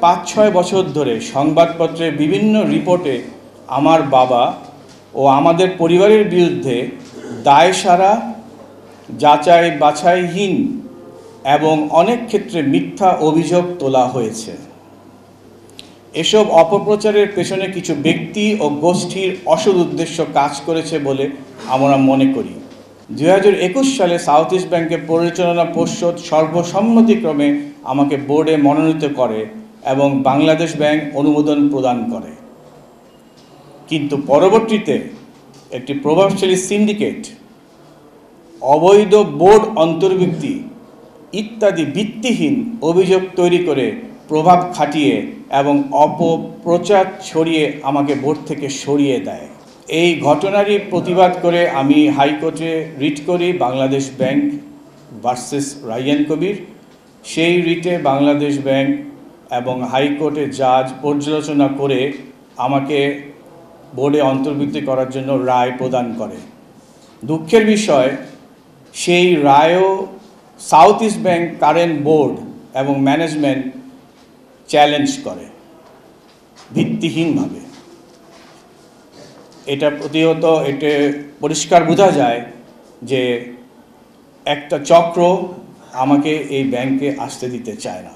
5-6 বছর ধরে সংবাদপত্রে বিভিন্ন রিপোর্টে আমার বাবা ও আমাদের পরিবারের বিরুদ্ধে দায়সারা, যাচাই বাছাইহীন এবং অনেক ক্ষেত্রে মিথ্যা অভিযোগ তোলা হয়েছে। এসব অপপ্রচারের পেছনে কিছু ব্যক্তি ও গোষ্ঠীর অসৎ উদ্দেশ্য কাজ করেছে বলে আমরা মনে করি। 2021 সালে সাউথ ইস্ট ব্যাংকের পরিচালনা পর্ষদ সর্বসম্মতিক্রমে আমাকে বোর্ডে মনোনীত করে এবং বাংলাদেশ ব্যাংক অনুমোদন প্রদান করে। কিন্তু পরবর্তীতে একটি প্রভাবশালী সিন্ডিকেট, অবৈধ বোর্ড অন্তর্ভুক্তি ইত্যাদি ভিত্তিহীন অভিযোগ তৈরি করে প্রভাব খাটিয়ে এবং অপপ্রচার ছড়িয়ে আমাকে বোর্ড থেকে সরিয়ে দেয়। এই ঘটনারই প্রতিবাদ করে আমি হাইকোর্টে রিট করি বাংলাদেশ ব্যাংক ভার্সেস রায়্যান কবির। সেই রিটে বাংলাদেশ ব্যাংক এবং হাইকোর্টের জাজ পর্যালোচনা করে আমাকে বোর্ডে অন্তর্ভুক্তি করার জন্য রায় প্রদান করে। দুঃখের বিষয়, সেই রায়ও South East Bank current board এবং ম্যানেজমেন্ট চ্যালেঞ্জ করে ভিত্তিহীনভাবে। এটা প্রতিহত এতে পরিষ্কার বোঝা যায় যে একটা চক্র আমাকে এই ব্যাংকে আসতে দিতে চায় না।